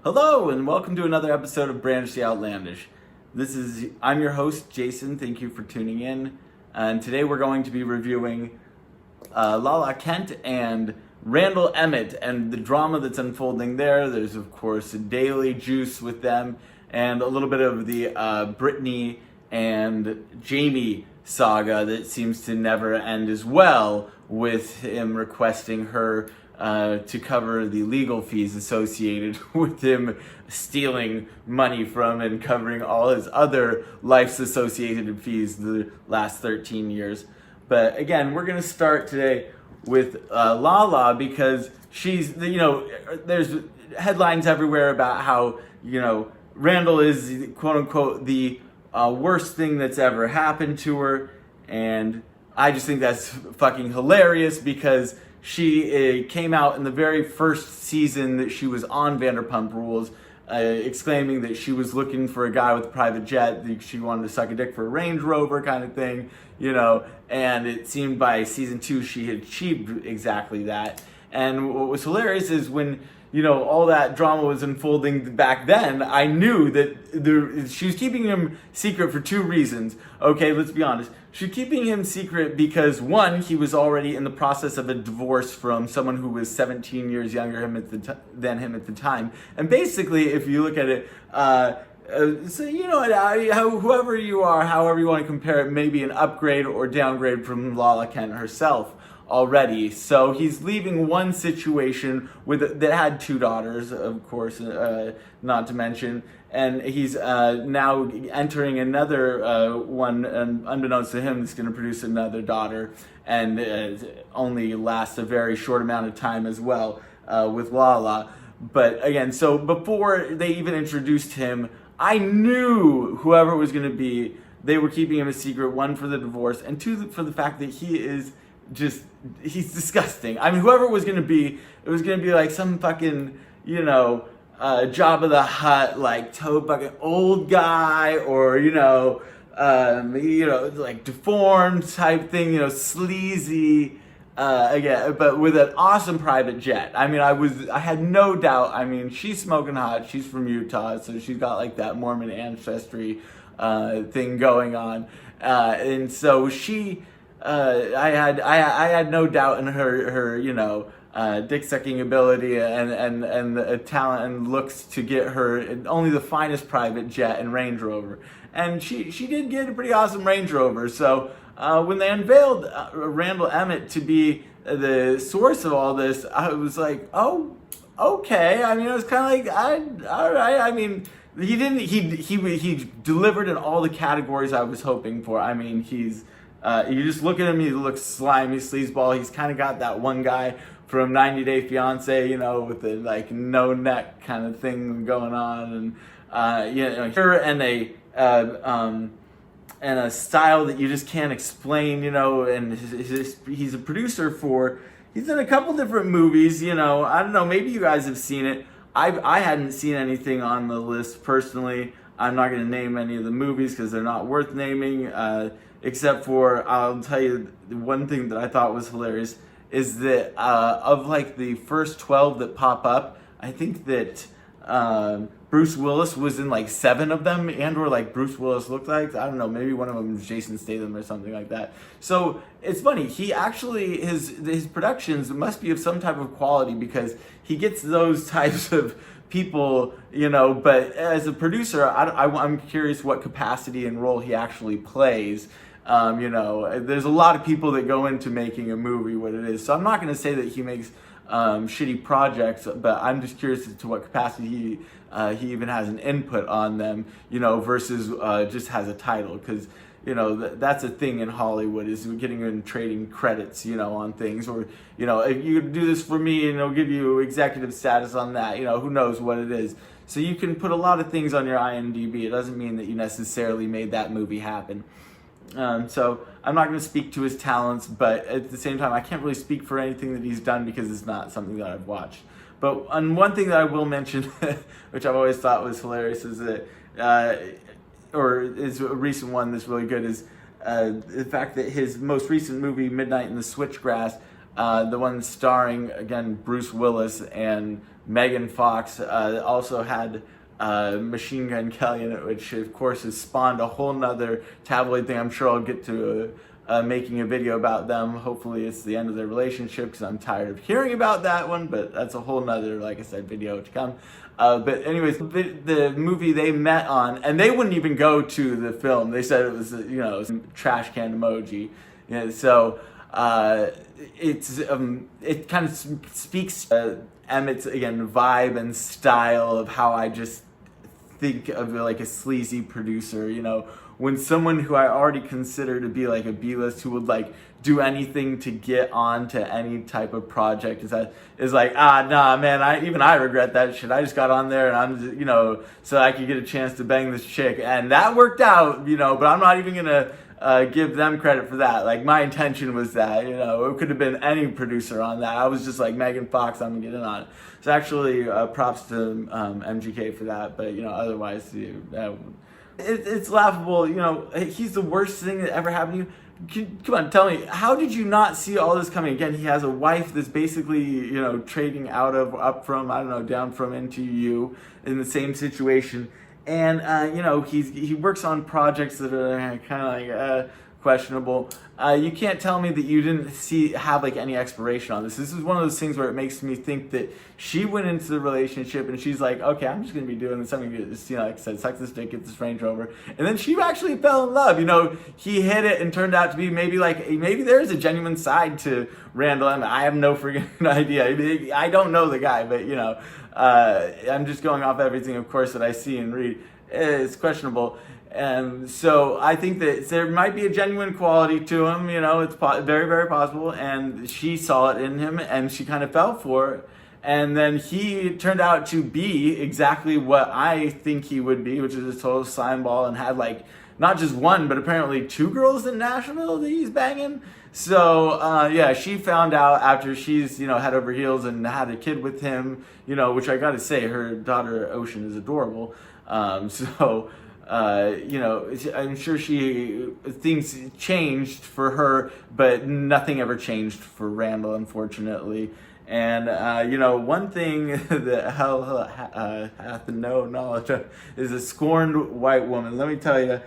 Hello and welcome to another episode of Brandishing Outlandish. I'm your host Jason. Thank you for tuning in. And today we're going to be reviewing LALA Kent and Randall Emmett and the drama that's unfolding there. There's of course a daily juice with them and a little bit of the Britney and Jamie saga that seems to never end as well, with him requesting her to cover the legal fees associated with him stealing money from and covering all his other life's associated fees the last 13 years. But again, we're going to start today with LALA because she's, there's headlines everywhere about how, Randall is quote unquote the worst thing that's ever happened to her. And I just think that's fucking hilarious because she came out in the very first season that she was on Vanderpump Rules, exclaiming that she was looking for a guy with a private jet, that she wanted to suck a dick for a Range Rover kind of thing, and it seemed by season 2 she had achieved exactly that. And what was hilarious is when, all that drama was unfolding back then, I knew that she was keeping him secret for 2 reasons. Okay, let's be honest. She was keeping him secret because, one, he was already in the process of a divorce from someone who was 17 years younger than him at the time. And basically, if you look at it, whoever you are, however you want to compare it, maybe an upgrade or downgrade from LALA Kent herself already. So he's leaving one situation that had 2 daughters, of course, not to mention, and he's now entering another one, and unbeknownst to him, that's going to produce another daughter, and only lasts a very short amount of time as well with LALA. But again, so before they even introduced him, I knew whoever it was going to be, they were keeping him a secret, 1 for the divorce, and 2 for the fact that he's disgusting. I mean, whoever it was going to be, it was going to be like some fucking, Jabba the Hutt, like toe bucket old guy, or, like deformed type thing, sleazy, again, but with an awesome private jet. I mean, I had no doubt. I mean, she's smoking hot. She's from Utah, so she's got like that Mormon ancestry thing going on, and so she. I had no doubt in her dick sucking ability and the talent and looks to get her only the finest private jet and Range Rover, and she did get a pretty awesome Range Rover. So when they unveiled Randall Emmett to be the source of all this, I was like, oh, okay. I mean, I was kind of like, all right. I mean, he delivered in all the categories I was hoping for. I mean, you just look at him, he looks slimy, sleazeball. He's kind of got that one guy from 90 Day Fiance, with the like no neck kind of thing going on, and her and a style that you just can't explain, and he's a producer he's in a couple different movies, I don't know, maybe you guys have seen it. I hadn't seen anything on the list personally. I'm not going to name any of the movies because they're not worth naming. Except for, I'll tell you, the one thing that I thought was hilarious is that of like the first 12 that pop up, I think that Bruce Willis was in like 7 of them, or like Bruce Willis looked like, I don't know, maybe one of them was Jason Statham or something like that. So it's funny, he actually, his productions must be of some type of quality because he gets those types of people, but as a producer, I'm curious what capacity and role he actually plays. There's a lot of people that go into making a movie what it is. So I'm not going to say that he makes shitty projects, but I'm just curious as to what capacity he even has an input on them, versus just has a title. Because, that's a thing in Hollywood, is getting and trading credits, on things. Or, if you do this for me and I'll give you executive status on that, who knows what it is. So you can put a lot of things on your IMDb. It doesn't mean that you necessarily made that movie happen. So I'm not going to speak to his talents, but at the same time, I can't really speak for anything that he's done because it's not something that I've watched. But one thing that I will mention, which I've always thought was hilarious, is that, or is a recent one that's really good, is the fact that his most recent movie, Midnight in the Switchgrass, the one starring, again, Bruce Willis and Megan Fox, also had Machine Gun Kelly in it, which of course has spawned a whole nother tabloid thing. I'm sure I'll get to making a video about them. Hopefully it's the end of their relationship, because I'm tired of hearing about that one, but that's a whole nother, like I said, video to come. But anyways, the movie they met on, and they wouldn't even go to the film. They said it was, some trash can emoji. So it kind of speaks Emmett's, again, vibe and style of how I just think of like a sleazy producer, when someone who I already consider to be like a B-list, who would like do anything to get on to any type of project, is like, nah, man, I regret that shit. I just got on there and I'm just, so I could get a chance to bang this chick, and that worked out, but I'm not even gonna give them credit for that. Like, my intention was that, it could have been any producer on that. I was just like, Megan Fox, I'm gonna get in on it. So actually, props to MGK for that, but otherwise, it's laughable. He's the worst thing that ever happened to you. Come on, tell me, how did you not see all this coming? Again, he has a wife that's basically, trading up from, I don't know, down from into you in the same situation. And, he works on projects that are kind of like questionable. You can't tell me that you didn't have like any expiration on this. This is one of those things where it makes me think that she went into the relationship and she's like, okay, I'm just going to be doing this. I'm going to get this, like I said, suck this dick, get this Range Rover. And then she actually fell in love. He hit it and turned out to be maybe there's a genuine side to Randall. I have no freaking idea. I don't know the guy, but, I'm just going off everything, of course, that I see and read. It's questionable. And so I think that there might be a genuine quality to him, it's very, very possible. And she saw it in him and she kind of fell for it. And then he turned out to be exactly what I think he would be, which is a total slime ball, and had like not just one, but apparently 2 girls in Nashville that he's banging. So, she found out after she's, head over heels and had a kid with him, which I got to say, her daughter Ocean is adorable. I'm sure things changed for her, but nothing ever changed for Randall, unfortunately. And, one thing that hell hath no knowledge of is a scorned white woman. Let me tell you,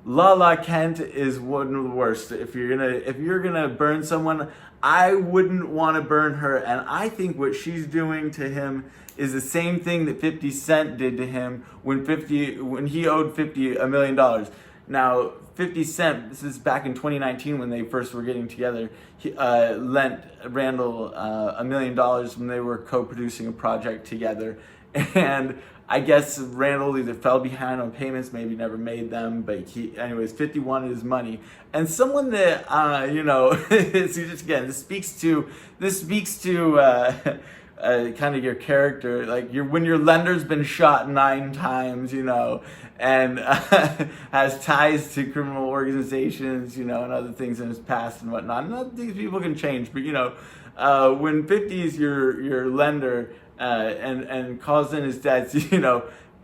LALA Kent is one of the worst. If you're gonna burn someone, I wouldn't want to burn her. And I think what she's doing to him is the same thing that 50 Cent did to him when he owed 50 $1 million. Now, 50 Cent, this is back in 2019 when they first were getting together, he lent Randall $1 million when they were co-producing a project together. And I guess Randall either fell behind on payments, maybe never made them, but 50 wanted his money. And someone that, this speaks to kind of your character, like when your lender's been shot 9 times, and has ties to criminal organizations, and other things in his past and whatnot. None of these people can change, but when 50 is your lender and calls in his debts,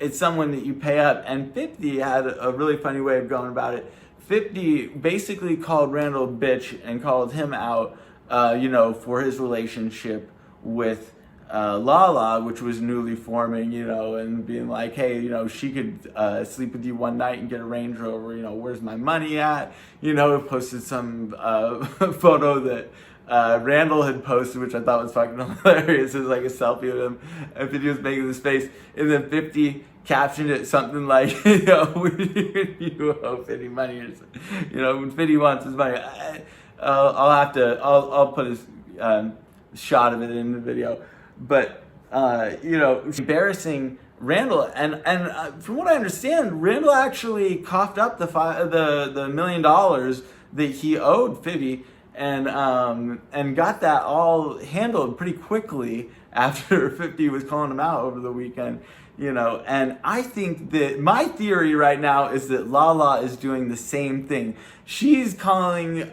it's someone that you pay up. And 50 had a really funny way of going about it. 50 basically called Randall a bitch and called him out, for his relationship with LALA, which was newly forming, and being like, hey, she could sleep with you one night and get a Range Rover, where's my money at? Posted some photo that Randall had posted, which I thought was fucking hilarious. It was like a selfie of him, and 50 was making this face, and then 50 captioned it something like, you owe 50 money, or when 50 wants his money. I'll put his shot of it in the video. But, embarrassing Randall. And from what I understand, Randall actually coughed up the $1 million that he owed 50 and got that all handled pretty quickly after 50 was calling him out over the weekend. And I think that my theory right now is that LALA is doing the same thing. She's calling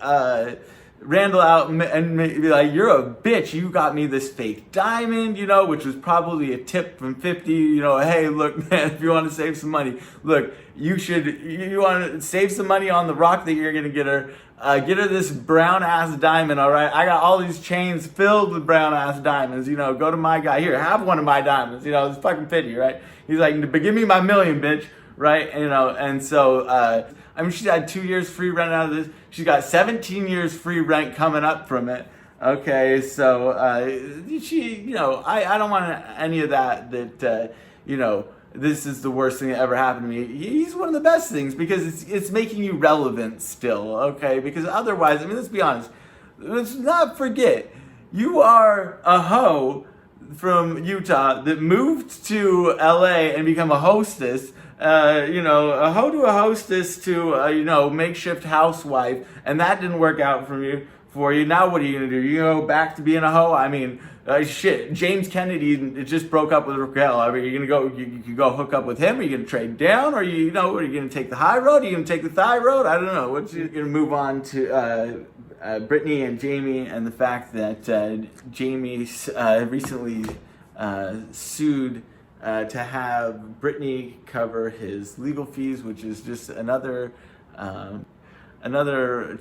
Randall out and be like, you're a bitch, you got me this fake diamond, you know, which was probably a tip from 50, you know, hey, look, man, if you want to save some money, look, you want to save some money on the rock that you're going to get her this brown ass diamond, all right? I got all these chains filled with brown ass diamonds, you know, go to my guy, here, have one of my diamonds, you know, it's fucking 50, right? He's like, but give me my million, bitch, right? You know, and so, I mean, she's had 2 years free rent out of this. She's got 17 years free rent coming up from it. Okay, so you know, I don't want any of that, you know, this is the worst thing that ever happened to me. He's one of the best things because it's making you relevant still, okay? Because otherwise, I mean, let's be honest. Let's not forget, you are a hoe from Utah that moved to LA and become a hostess. You know, a hoe to a hostess to you know, makeshift housewife, and that didn't work out for you. Now what are you gonna do? You go back to being a hoe? I mean, shit. James Kennedy just broke up with Raquel. I mean, you can go hook up with him. Are you gonna trade down, or you know, are you gonna take the high road? Are you gonna take the thigh road? I don't know. What's you gonna move on to Britney and Jamie, and the fact that Jamie recently sued to have Britney cover his legal fees, which is just another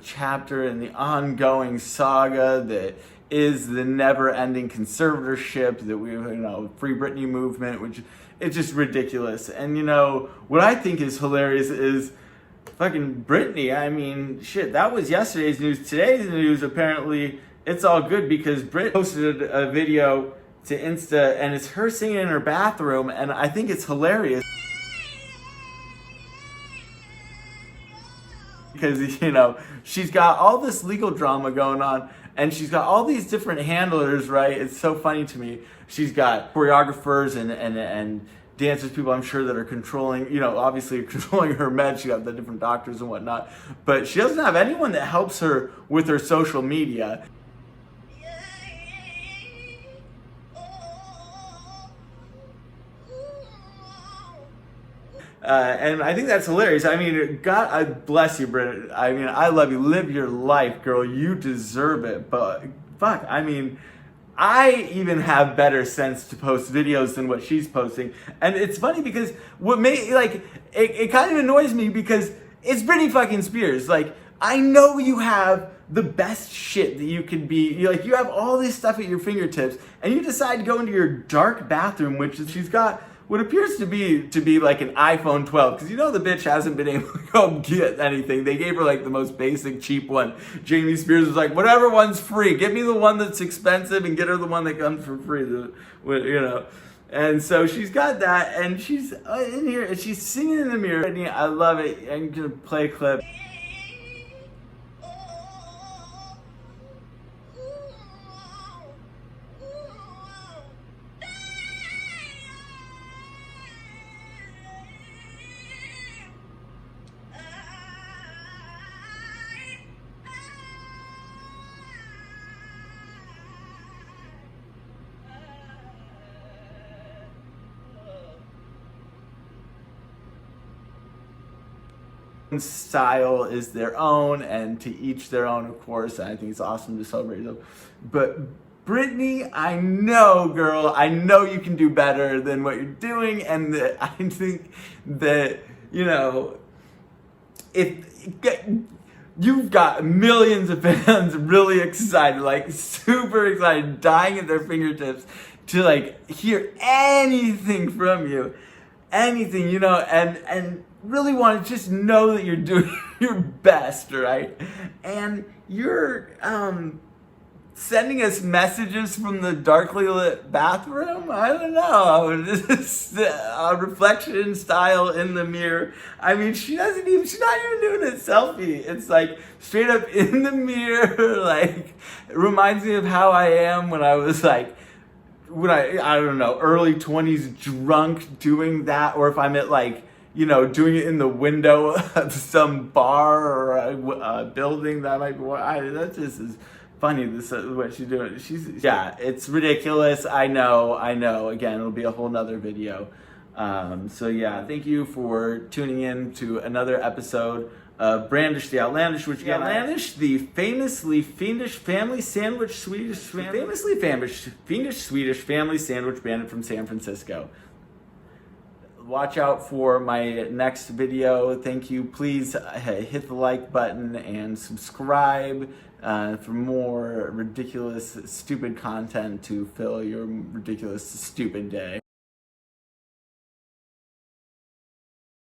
chapter in the ongoing saga that is the never-ending conservatorship that we, you know, Free Britney movement, which it's just ridiculous. And you know what I think is hilarious is fucking Britney. I mean, shit, that was yesterday's news. Today's news, apparently, it's all good because Brit posted a video to Insta, and it's her singing in her bathroom, and I think it's hilarious because, you know, she's got all this legal drama going on, and she's got all these different handlers, right? It's so funny to me. She's got choreographers and dancers, people I'm sure that are controlling, you know, obviously controlling her meds. She got the different doctors and whatnot, but she doesn't have anyone that helps her with her social media. And I think that's hilarious. I mean, God, I bless you, Britt. I mean, I love you. Live your life, girl. You deserve it. But fuck, I mean, I even have better sense to post videos than what she's posting. And it's funny because it kind of annoys me because it's Britney fucking Spears. Like, I know you have the best shit that you could be. You have all this stuff at your fingertips, and you decide to go into your dark bathroom, which is, she's got what appears to be like an iPhone 12, because you know the bitch hasn't been able to go get anything. They gave her like the most basic cheap one. Jamie Spears was like, whatever one's free, get me the one that's expensive and get her the one that comes for free, you know. And so she's got that, and she's in here and she's singing in the mirror. I love it. I'm gonna play a clip. Style is their own, and to each their own, of course. I think it's awesome to celebrate them. But Britney, I know, girl, I know you can do better than what you're doing, and I think that, you know, you've got millions of fans really excited, like super excited, dying at their fingertips to like hear anything from you, anything, you know, and really want to just know that you're doing your best, right? And you're sending us messages from the darkly lit bathroom? I don't know. This a reflection style in the mirror. I mean, she's not even doing a selfie. It's like straight up in the mirror. Like, it reminds me of how I am when I was like, I don't know, early 20s drunk doing that, or if I'm at like, you know, doing it in the window of some bar or a building that might be. That just is funny. This what she's doing. Yeah, it's ridiculous. I know. Again, it'll be a whole nother video. So yeah, thank you for tuning in to another episode Brandish the Outlandish, which again, Outlandish, the famously fiendish family sandwich famously fiendish Swedish family sandwich bandit from San Francisco. Watch out for my next video. Thank you. Please hit the like button and subscribe for more ridiculous, stupid content to fill your ridiculous, stupid day.